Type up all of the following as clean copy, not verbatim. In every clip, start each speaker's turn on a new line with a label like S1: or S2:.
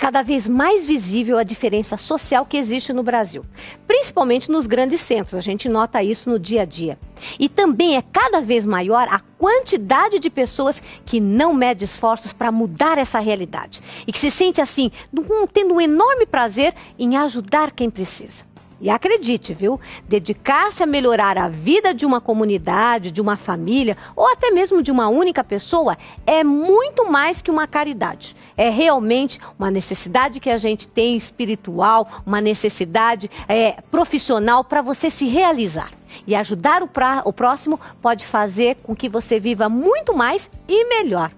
S1: cada vez mais visível a diferença social que existe no Brasil, principalmente nos grandes centros. A gente nota isso no dia a dia. E também é cada vez maior a quantidade de pessoas que não mede esforços para mudar essa realidade e que se sente assim, tendo um enorme prazer em ajudar quem precisa. E acredite, viu? Dedicar-se a melhorar a vida de uma comunidade, de uma família ou até mesmo de uma única pessoa é muito mais que uma caridade. É realmente uma necessidade que a gente tem espiritual, uma necessidade profissional para você se realizar. E ajudar o próximo pode fazer com que você viva muito mais e melhor.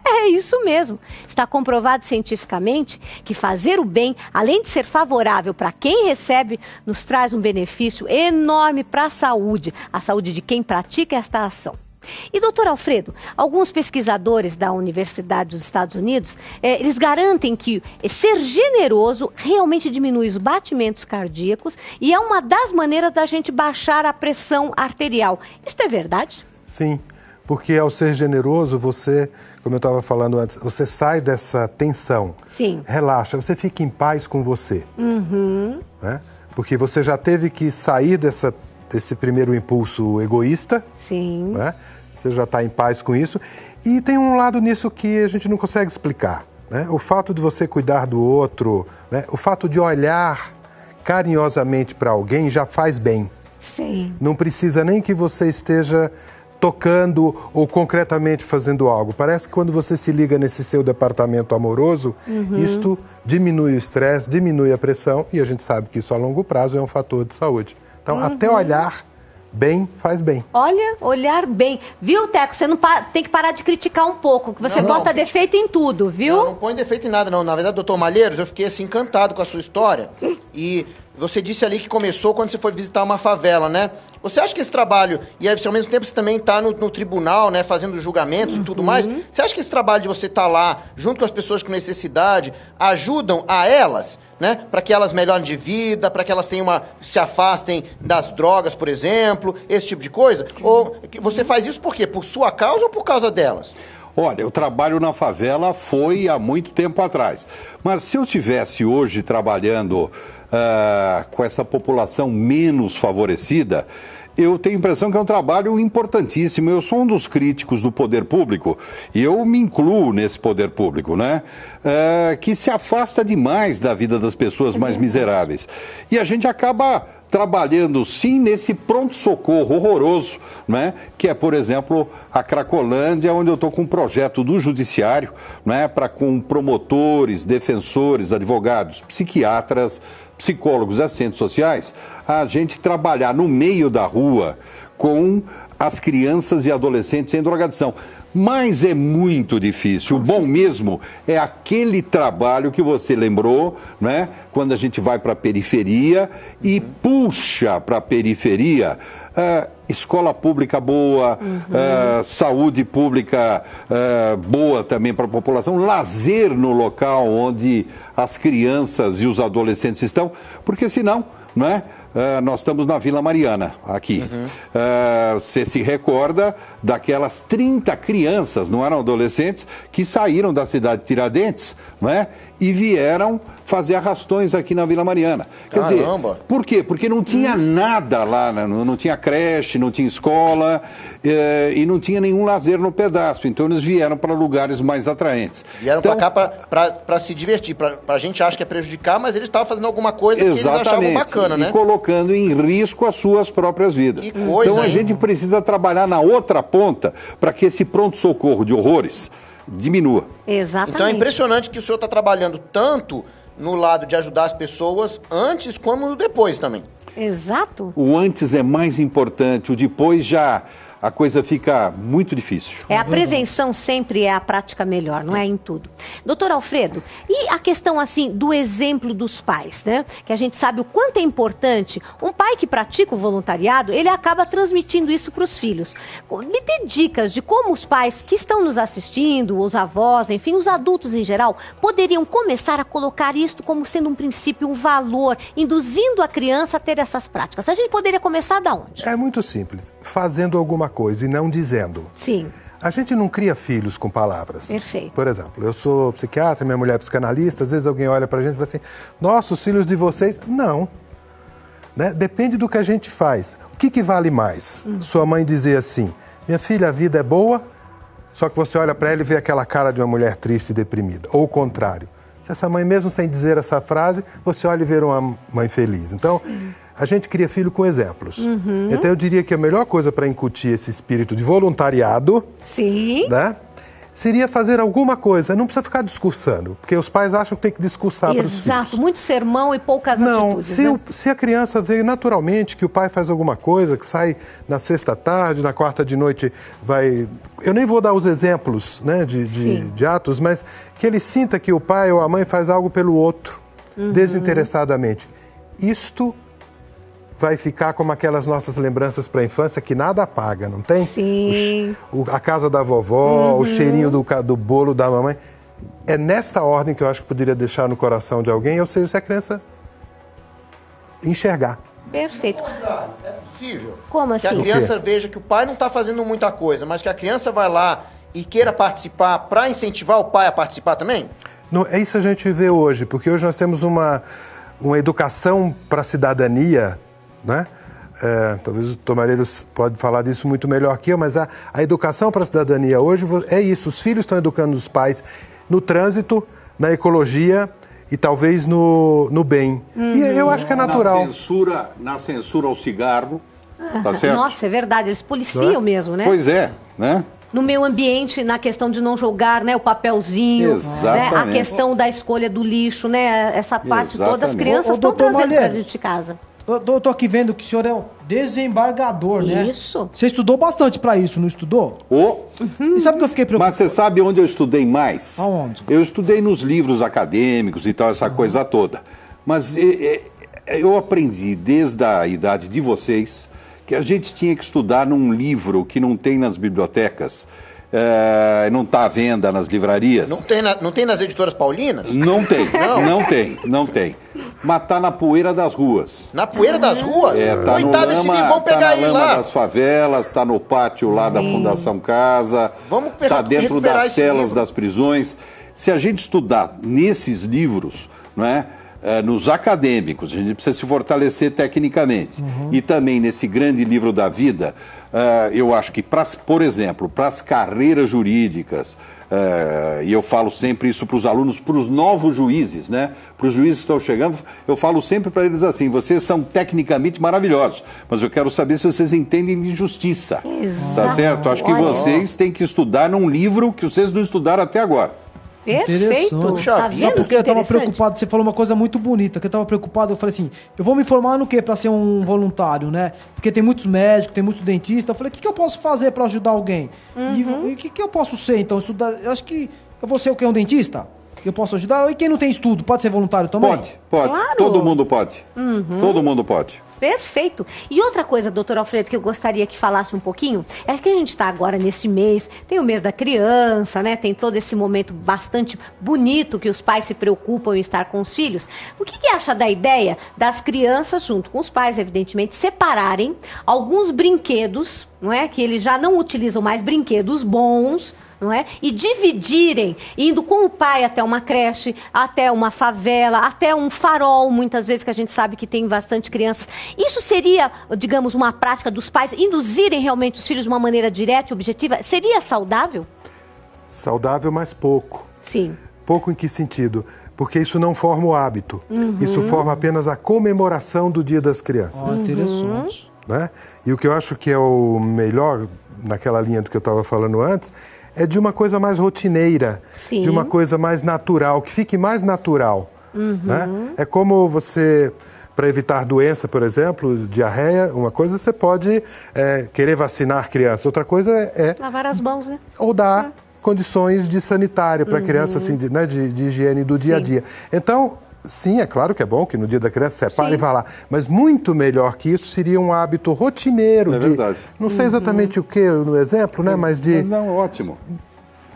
S1: É isso mesmo. Está comprovado cientificamente que fazer o bem, além de ser favorável para quem recebe, nos traz um benefício enorme para a saúde de quem pratica esta ação. E, doutor Alfredo, alguns pesquisadores da Universidade dos Estados Unidos, eles garantem que ser generoso realmente diminui os batimentos cardíacos e é uma das maneiras da gente baixar a pressão arterial. Isso é verdade?
S2: Sim, porque ao ser generoso, você, como eu estava falando antes, você sai dessa tensão.
S1: Sim.
S2: Relaxa, você fica em paz com você. Né? Porque você já teve que sair desse primeiro impulso egoísta.
S1: Sim.
S2: Né? Você já está em paz com isso. E tem um lado nisso que a gente não consegue explicar. Né? O fato de você cuidar do outro, né? O fato de olhar carinhosamente para alguém já faz bem.
S1: Sim.
S2: Não precisa nem que você esteja tocando ou concretamente fazendo algo. Parece que quando você se liga nesse seu departamento amoroso, isto diminui o estresse, diminui a pressão e a gente sabe que isso a longo prazo é um fator de saúde. Então, até olhar bem faz bem.
S1: Olha, olhar bem. Viu, Teco? Você não tem que parar de criticar um pouco, que você bota defeito em tudo, viu?
S3: Não põe defeito em nada, não. Na verdade, doutor Malheiros, eu fiquei assim encantado com a sua história. E você disse ali que começou quando você foi visitar uma favela, né? Você acha que esse trabalho, e aí, ao mesmo tempo você também está no tribunal, né, fazendo julgamentos e tudo mais, você acha que esse trabalho de você estar lá, junto com as pessoas com necessidade, ajudam a elas, né, para que elas melhorem de vida, para que elas se afastem das drogas, por exemplo, esse tipo de coisa? Ou você faz isso por quê? Por sua causa ou por causa delas?
S4: Olha, o trabalho na favela foi há muito tempo atrás. Mas se eu estivesse hoje trabalhando com essa população menos favorecida, eu tenho a impressão que é um trabalho importantíssimo. Eu sou um dos críticos do poder público, e eu me incluo nesse poder público, né? Que se afasta demais da vida das pessoas mais miseráveis. E a gente acaba trabalhando, sim, nesse pronto-socorro horroroso, né? Que é, por exemplo, a Cracolândia, onde eu estou com um projeto do Judiciário, né? Para com promotores, defensores, advogados, psiquiatras, psicólogos e assistentes sociais, a gente trabalhar no meio da rua com as crianças e adolescentes em drogadição. Mas é muito difícil. O bom mesmo é aquele trabalho que você lembrou, né? Quando a gente vai para a periferia e puxa para a periferia escola pública boa, saúde pública boa também para a população, lazer no local onde as crianças e os adolescentes estão, porque senão, não é? Nós estamos na Vila Mariana, aqui. Você se recorda daquelas 30 crianças, não eram adolescentes, que saíram da cidade de Tiradentes, não é? E vieram fazer arrastões aqui na Vila Mariana. Quer dizer, por quê? Porque não tinha nada lá, né? Não tinha creche, não tinha escola e não tinha nenhum lazer no pedaço. Então eles vieram para lugares mais atraentes.
S3: Vieram para cá para se divertir. A gente acha que é prejudicar, mas eles estavam fazendo alguma coisa que eles achavam bacana, né?
S4: E colocando em risco as suas próprias vidas.
S3: Que coisa,
S4: então a gente precisa trabalhar na outra ponta para que esse pronto-socorro de horrores diminua.
S1: Exatamente.
S3: Então é impressionante que o senhor está trabalhando tanto no lado de ajudar as pessoas antes como no depois também.
S1: Exato.
S4: O antes é mais importante, o depois já a coisa fica muito difícil.
S1: A prevenção sempre é a prática melhor, não é em tudo. Doutor Alfredo, e a questão assim do exemplo dos pais, né? Que a gente sabe o quanto é importante. Um pai que pratica o voluntariado, ele acaba transmitindo isso para os filhos. Me dê dicas de como os pais que estão nos assistindo, os avós, enfim, os adultos em geral, poderiam começar a colocar isto como sendo um princípio, um valor, induzindo a criança a ter essas práticas. A gente poderia começar da onde?
S2: É muito simples, fazendo alguma coisa e não dizendo.
S1: Sim.
S2: A gente não cria filhos com palavras.
S1: Perfeito.
S2: Por exemplo, eu sou psiquiatra, minha mulher é psicanalista, às vezes alguém olha pra gente e fala assim, nossa, os filhos de vocês... Não. Né? Depende do que a gente faz. O que vale mais? Sua mãe dizer assim, minha filha, a vida é boa, só que você olha pra ela e vê aquela cara de uma mulher triste e deprimida. Ou o contrário. Se essa mãe, mesmo sem dizer essa frase, você olha e vê uma mãe feliz. Então, a gente cria filho com exemplos. Então, eu diria que a melhor coisa para incutir esse espírito de voluntariado,
S1: Sim.
S2: né, seria fazer alguma coisa. Não precisa ficar discursando, porque os pais acham que tem que discursar para os filhos.
S1: Exato, muito sermão e poucas
S2: Não,
S1: atitudes.
S2: se a criança veio naturalmente, que o pai faz alguma coisa, que sai na sexta tarde, na quarta de noite vai... Eu nem vou dar os exemplos, né, de atos, mas que ele sinta que o pai ou a mãe faz algo pelo outro, desinteressadamente. Isto vai ficar como aquelas nossas lembranças para a infância que nada apaga, não tem?
S1: Sim.
S2: A casa da vovó, o cheirinho do bolo da mamãe. É nesta ordem que eu acho que poderia deixar no coração de alguém, ou seja, se a criança enxergar.
S1: Perfeito.
S3: É possível.
S1: Como
S3: Que a
S1: assim?
S3: criança veja que o pai não está fazendo muita coisa, mas que a criança vai lá e queira participar para incentivar o pai a participar também?
S2: Não, é isso que a gente vê hoje, porque hoje nós temos uma educação para a cidadania, né? Talvez o Tomalheiros pode falar disso muito melhor que eu, mas a educação para a cidadania hoje é isso. Os filhos estão educando os pais no trânsito, na ecologia e talvez no bem. E eu acho que é natural.
S4: Na censura ao cigarro, tá certo?
S1: Nossa, é verdade, eles policiam mesmo, né?
S4: Pois é, né?
S1: No meio ambiente, na questão de não jogar, né, o papelzinho, né, a questão da escolha do lixo, né, essa parte toda, as crianças estão trazendo para dentro de casa.
S5: Eu tô aqui vendo que o senhor é o desembargador, né?
S1: Isso.
S5: Você estudou bastante pra isso, não estudou? E sabe que eu fiquei preocupado?
S4: Mas você sabe onde eu estudei mais?
S5: Aonde?
S4: Eu estudei nos livros acadêmicos e tal, essa coisa toda. Mas eu aprendi desde a idade de vocês que a gente tinha que estudar num livro que não tem nas bibliotecas, não está à venda nas livrarias.
S3: Não tem nas editoras paulinas?
S4: Não tem, não tem. Mas tá na poeira das ruas.
S3: Na poeira das ruas?
S4: Tá
S3: Coitado desse livro, vamos pegar ele
S4: na lama
S3: lá.
S4: das favelas, tá no pátio lá da Fundação Casa,
S3: Vamos
S4: tá dentro
S3: recuperar
S4: das
S3: esse
S4: celas
S3: livro.
S4: das prisões. Se a gente estudar nesses livros, não é? Nos acadêmicos, a gente precisa se fortalecer tecnicamente. E também nesse grande livro da vida, eu acho que, por exemplo, para as carreiras jurídicas, e eu falo sempre isso para os alunos, para os novos juízes, né? Para os juízes que estão chegando, eu falo sempre para eles assim, vocês são tecnicamente maravilhosos, mas eu quero saber se vocês entendem de justiça.
S1: Exato.
S4: Tá certo? Acho que vocês têm que estudar num livro que vocês não estudaram até agora.
S1: Perfeito.
S3: Puxa
S1: Tá
S3: vida.
S1: vendo
S5: Porque
S1: que
S5: eu tava
S1: interessante?
S5: preocupado, você falou uma coisa muito bonita, que eu tava preocupado, eu falei assim, eu vou me formar no quê pra ser um voluntário, né? Porque tem muitos médicos, tem muitos dentistas, eu falei, o que eu posso fazer pra ajudar alguém? E o que eu posso ser, então? Estudar, eu acho que eu vou ser o quê? Um dentista? Eu posso ajudar? E quem não tem estudo, pode ser voluntário também?
S4: Pode.
S1: Claro.
S4: Todo mundo pode. Todo mundo pode.
S1: Perfeito. E outra coisa, doutor Alfredo, que eu gostaria que falasse um pouquinho, é que a gente está agora nesse mês, tem o mês da criança, né? Tem todo esse momento bastante bonito que os pais se preocupam em estar com os filhos. O que acha da ideia das crianças, junto com os pais, evidentemente, separarem alguns brinquedos, não é? Que eles já não utilizam mais brinquedos bons, não é? E dividirem, indo com o pai até uma creche, até uma favela, até um farol, muitas vezes que a gente sabe que tem bastante crianças. Isso seria, digamos, uma prática dos pais induzirem realmente os filhos de uma maneira direta e objetiva? Seria saudável?
S2: Saudável, mas pouco.
S1: Sim.
S2: Pouco em que sentido? Porque isso não forma o hábito. Isso forma apenas a comemoração do Dia das Crianças.
S5: Interessante.
S2: Né? E o que eu acho que é o melhor, naquela linha do que eu estava falando antes, é de uma coisa mais rotineira,
S1: Sim.
S2: de uma coisa mais natural, que fique mais natural. Né? É como você, para evitar doença, por exemplo, diarreia, uma coisa você pode querer vacinar criança, outra coisa é
S1: Lavar as mãos, né?
S2: ou dar condições de sanitário para a criança, assim, de higiene do dia a dia. Então, sim, é claro que é bom que no Dia da Criança separe e vá lá, mas muito melhor que isso seria um hábito rotineiro.
S4: É verdade.
S2: Não sei exatamente o que no exemplo, né, mas de...
S4: Mas não, ótimo.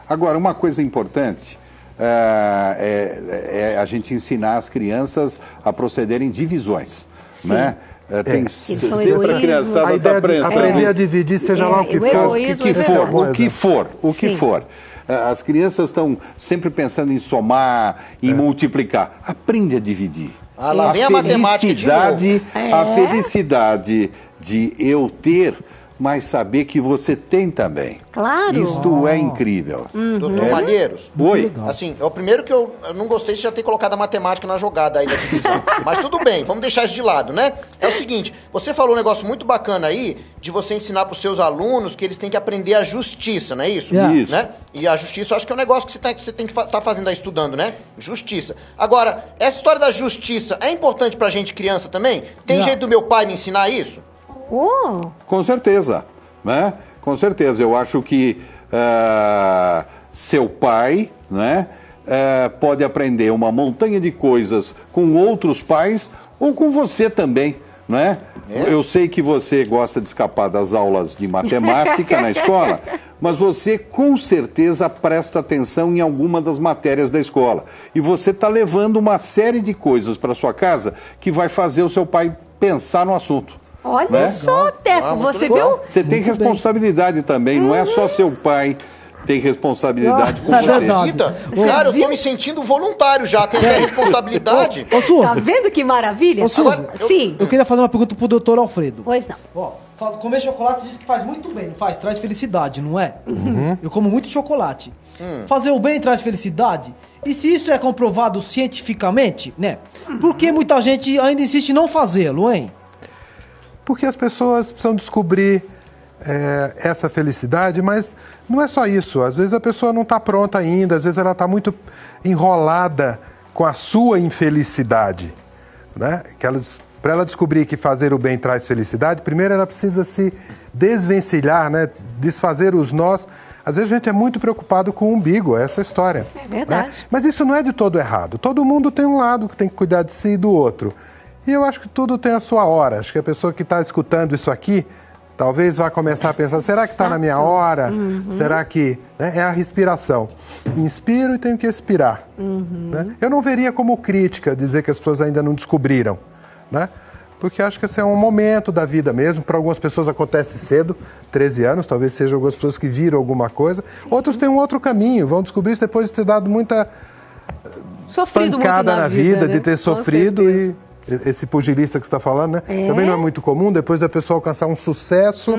S4: Agora, uma coisa importante é a gente ensinar as crianças a procederem divisões. né? Tem
S1: são
S4: sempre a
S1: egoísmos.
S4: criançada
S2: A ideia
S4: tá
S2: de
S4: pensando.
S2: aprender a dividir, seja lá o que
S1: o
S2: for.
S1: egoísmo
S4: O que
S1: Sim.
S4: for. As crianças estão sempre pensando em somar, em multiplicar. Aprende a dividir.
S3: Ah, lá vem a matemática de novo.
S4: A felicidade de eu ter, mas saber que você tem também.
S1: Claro.
S4: Isto é incrível.
S3: Doutor Malheiros.
S4: Oi.
S3: Assim, é o primeiro que eu não gostei de já ter colocado a matemática na jogada aí da divisão. Mas tudo bem, vamos deixar isso de lado, né? É o seguinte, você falou um negócio muito bacana aí, de você ensinar para os seus alunos que eles têm que aprender a justiça, não é isso?
S4: Isso.
S3: Né? E a justiça, eu acho que é um negócio que você tem que estar fazendo aí, estudando, né? Justiça. Agora, essa história da justiça é importante pra gente criança também? Tem jeito do meu pai me ensinar isso?
S4: Com certeza, né? Com certeza. Eu acho que seu pai, né, pode aprender uma montanha de coisas com outros pais ou com você também, né? Eu sei que você gosta de escapar das aulas de matemática na escola, mas você com certeza presta atenção em alguma das matérias da escola. E você está levando uma série de coisas para sua casa que vai fazer o seu pai pensar no assunto.
S1: Olha
S4: né?
S1: só, Teco, você viu?
S4: Você tem responsabilidade também, não é só seu pai tem responsabilidade com você.
S3: Rita, cara, eu tô me sentindo voluntário já, tem a responsabilidade.
S5: Ô, Suzy,
S1: Tá vendo que maravilha?
S5: Ô, Suzy,
S3: Agora,
S1: Sim.
S5: eu queria fazer uma pergunta pro doutor Alfredo.
S1: Pois não.
S5: Ó, comer chocolate diz que faz muito bem, não faz? Traz felicidade, não é? Eu como muito chocolate. Fazer o bem traz felicidade? E se isso é comprovado cientificamente, né? Por que muita gente ainda insiste em não fazê-lo, hein?
S2: Porque as pessoas precisam descobrir essa felicidade, mas não é só isso. Às vezes a pessoa não está pronta ainda, às vezes ela está muito enrolada com a sua infelicidade, né? Para ela descobrir que fazer o bem traz felicidade, primeiro ela precisa se desvencilhar, né? Desfazer os nós. Às vezes a gente é muito preocupado com o umbigo, essa história.
S1: É verdade.
S2: Né? Mas isso não é de todo errado. Todo mundo tem um lado que tem que cuidar de si e do outro. E eu acho que tudo tem a sua hora. Acho que a pessoa que está escutando isso aqui, talvez vá começar a pensar, será que está na minha hora? Será que... Né? É a respiração. Inspiro e tenho que expirar. Né? Eu não veria como crítica dizer que as pessoas ainda não descobriram. Né? Porque acho que esse é um momento da vida mesmo. Para algumas pessoas acontece cedo, 13 anos, talvez sejam algumas pessoas que viram alguma coisa. Outros têm um outro caminho, vão descobrir isso depois de ter dado muita pancada
S1: muito
S2: na vida,
S1: né?
S2: de ter sofrido e... Esse pugilista que você está falando, né? Também não é muito comum, depois da pessoa alcançar um sucesso,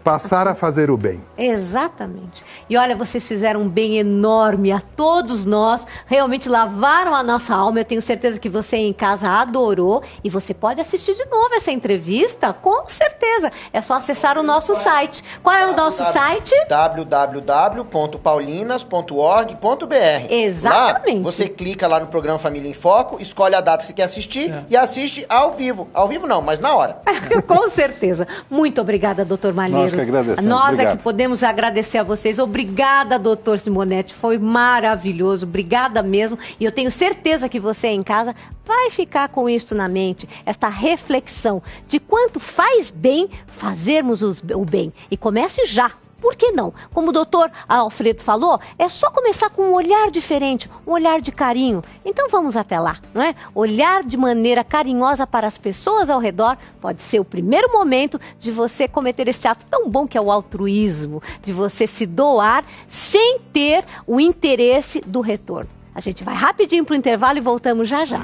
S2: passar a fazer o bem.
S1: Exatamente. E olha, vocês fizeram um bem enorme a todos nós, realmente lavaram a nossa alma. Eu tenho certeza que você em casa adorou e você pode assistir de novo essa entrevista, com certeza. É só acessar o nosso site. Qual é o nosso site?
S3: www.paulinas.org.br.
S1: Exatamente.
S3: Lá, você clica lá no programa Família em Foco, escolhe a data que você quer assistir e assiste ao vivo. Ao vivo não, mas na hora.
S1: Com certeza. Muito obrigada, doutor Malheiros.
S4: Nós que agradecemos.
S1: Nós
S4: Obrigado.
S1: é que podemos agradecer a vocês. Obrigada, doutor Simonetti. Foi maravilhoso. Obrigada mesmo. E eu tenho certeza que você em casa vai ficar com isto na mente. Esta reflexão de quanto faz bem fazermos o bem. E comece já. Por que não? Como o doutor Alfredo falou, é só começar com um olhar diferente, um olhar de carinho. Então vamos até lá, não é? Olhar de maneira carinhosa para as pessoas ao redor pode ser o primeiro momento de você cometer este ato tão bom que é o altruísmo, de você se doar sem ter o interesse do retorno. A gente vai rapidinho para o intervalo e voltamos já já.